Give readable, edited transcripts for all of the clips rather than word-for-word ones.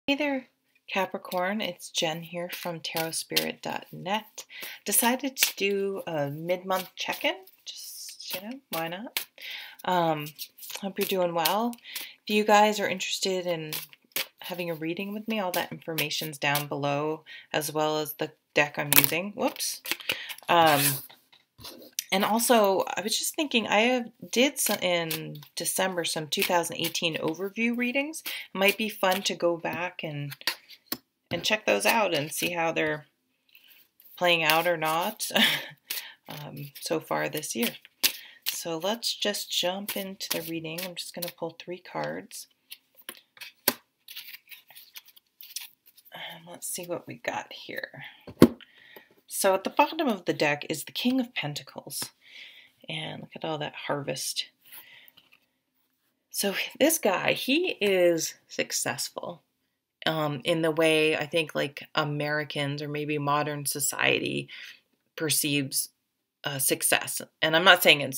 Hey there, Capricorn. It's Jen here from tarotspirit.net. Decided to do a mid-month check-in. Just, why not? Hope you're doing well. If you guys are interested in having a reading with me, all that information's down below, as well as the deck I'm using. Whoops. And also, I was just thinking, did some in December some 2018 overview readings. It might be fun to go back and check those out and see how they're playing out or not so far this year. So let's just jump into the reading. I'm just going to pull 3 cards. And let's see what we got here. So at the bottom of the deck is the King of Pentacles. And look at all that harvest. So this guy, he is successful. In the way I think like Americans or maybe modern society perceives success. And I'm not saying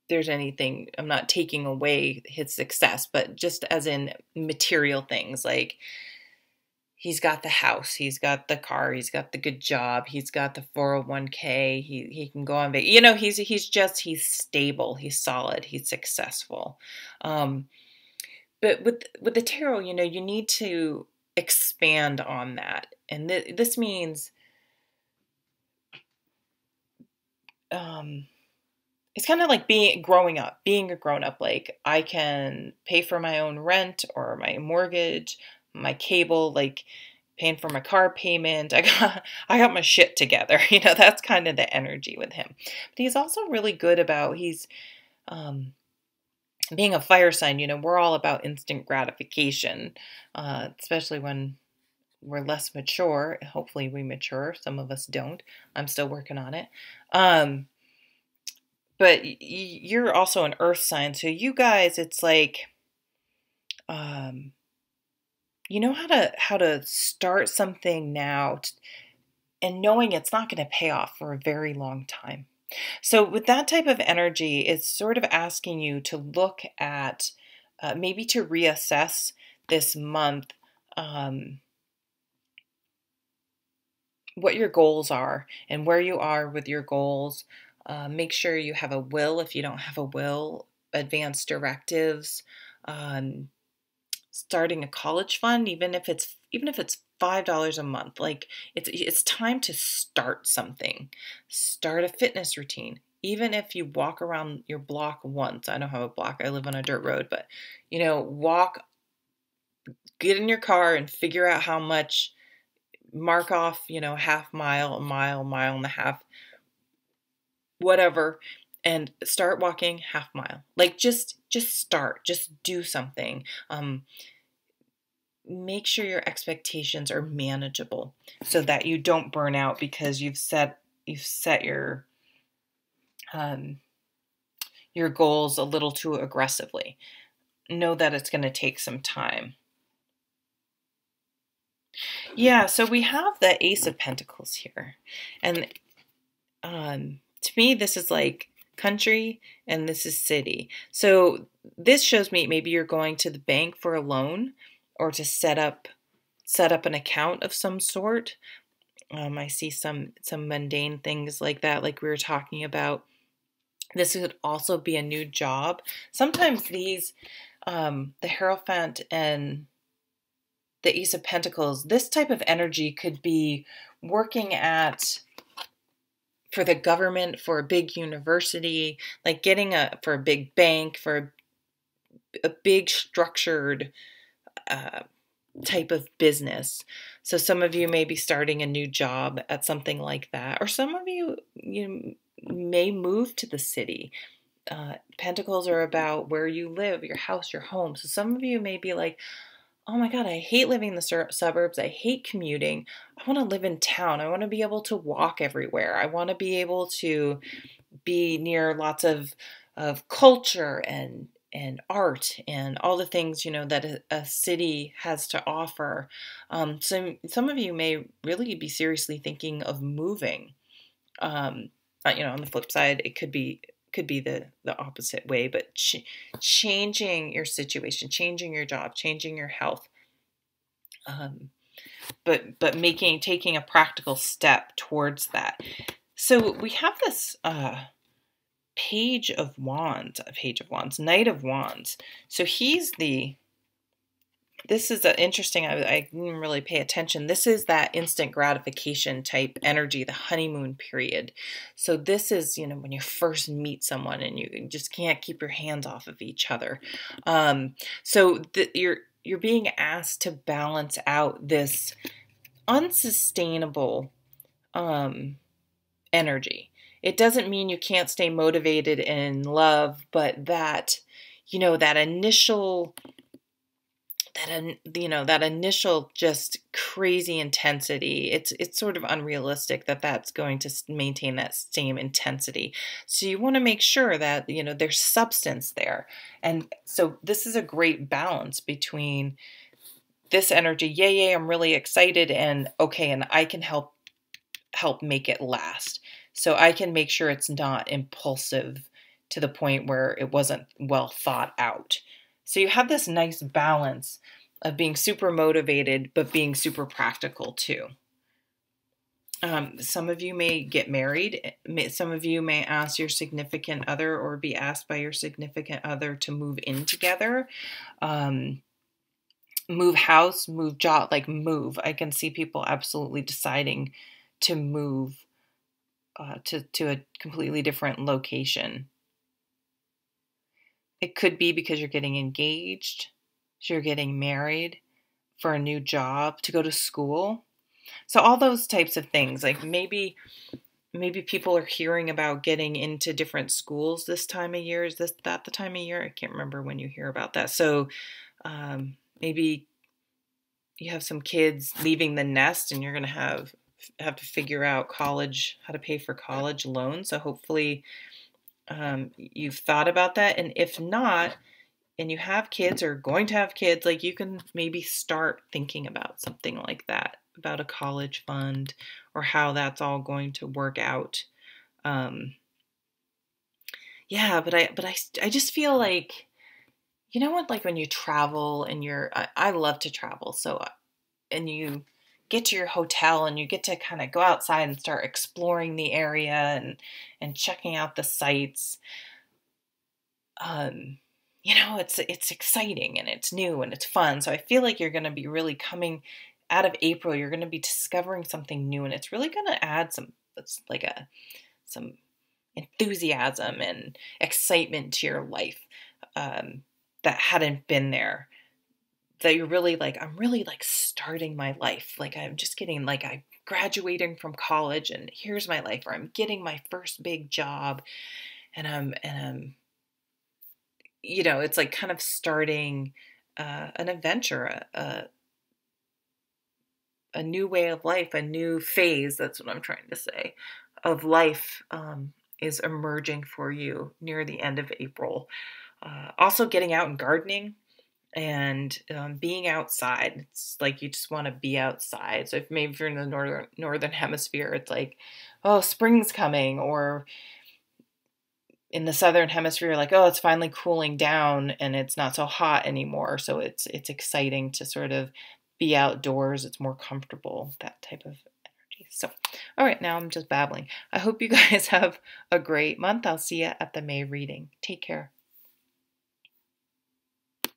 there's anything, I'm not taking away his success, but just as in material things, like he's got the house, he's got the car, he's got the good job, he's got the 401k, he can go on vacation. He's stable, he's solid, he's successful. But with the tarot, you need to expand on that. And this means it's kind of like being a grown up. Like I can pay for my own rent or my mortgage, my cable, like paying for my car payment. I got my shit together. That's kind of the energy with him. But he's also really good about being a fire sign. We're all about instant gratification, especially when we're less mature. Hopefully we mature. Some of us don't. I'm still working on it. But you're also an earth sign. So you guys, it's like, you know how to start something now and knowing it's not going to pay off for a very long time. So with that type of energy, it's sort of asking you to look at, maybe to reassess this month, what your goals are and where you are with your goals. Make sure you have a will. If you don't have a will, advance directives, starting a college fund, even if it's $5 a month. Like it's time to start something. Start a fitness routine. Even if you walk around your block once. I don't have a block. I live on a dirt road, but walk, get in your car and figure out how much, mark off, half mile, a mile, mile and a half, whatever, and start walking half mile. Like just start, just do something. Make sure your expectations are manageable so that you don't burn out because you've set your goals a little too aggressively. Know that it's going to take some time. Yeah, so we have the Ace of Pentacles here. And to me, this is like country and this is city. So this shows me maybe you're going to the bank for a loan or to set up an account of some sort. I see some mundane things like that, like we were talking about. This could also be a new job. Sometimes these, the Hierophant and the Ace of Pentacles, this type of energy could be working for the government, for a big university, like getting for a big bank, for a big structured type of business. So some of you may be starting a new job at something like that, or some of you may move to the city. Pentacles are about where you live, your house, your home. So some of you may be like, oh my God, I hate living in the suburbs. I hate commuting. I want to live in town. I want to be able to walk everywhere. I want to be able to be near lots of culture and art and all the things, that a city has to offer. So some of you may really be seriously thinking of moving. On the flip side, it could be the opposite way, but changing your situation, changing your job, changing your health. Um, but taking a practical step towards that. So we have this Page of Wands, Knight of Wands. So this is interesting. I didn't really pay attention. This is that instant gratification type energy, the honeymoon period. So this is, when you first meet someone and you just can't keep your hands off of each other. You're being asked to balance out this unsustainable energy. It doesn't mean you can't stay motivated and in love, but that initial just crazy intensity, it's sort of unrealistic that's going to maintain that same intensity. So you want to make sure that there's substance there. And so this is a great balance between this energy, yay, I'm really excited, and okay, and I can help make it last. So I can make sure it's not impulsive to the point where it wasn't well thought out. So you have this nice balance of being super motivated, but being super practical too. Some of you may get married. Some of you may ask your significant other or be asked by your significant other to move in together. Move house, move job, move. I can see people absolutely deciding to move to a completely different location. It could be because you're getting engaged, so you're getting married, for a new job, to go to school. So all those types of things, maybe people are hearing about getting into different schools this time of year. Is that the time of year? I can't remember when you hear about that. So maybe you have some kids leaving the nest and you're going to have to figure out how to pay for college loans. So hopefully you've thought about that. And if not, and you have kids or going to have kids, you can maybe start thinking about something like that, about a college fund or how that's all going to work out. But I just feel like, when you travel and I love to travel. So, and you get to your hotel and you get to kind of go outside and start exploring the area and checking out the sights. It's exciting and it's new and it's fun. So I feel like you're going to be really coming out of April. You're going to be discovering something new, and it's really going to add some enthusiasm and excitement to your life that hadn't been there. That you're really I'm really starting my life. I'm just getting I'm graduating from college and here's my life, or I'm getting my first big job and I'm it's kind of starting an adventure, a new way of life, a new phase. That's what I'm trying to say, of life is emerging for you near the end of April. Also getting out and gardening and being outside. It's you just want to be outside. So if you're in the northern hemisphere, it's oh, spring's coming, or in the southern hemisphere, oh, it's finally cooling down and it's not so hot anymore. So it's exciting to sort of be outdoors. It's more comfortable, that type of energy. So, all right, now I'm just babbling. I hope you guys have a great month. I'll see you at the May reading. Take care.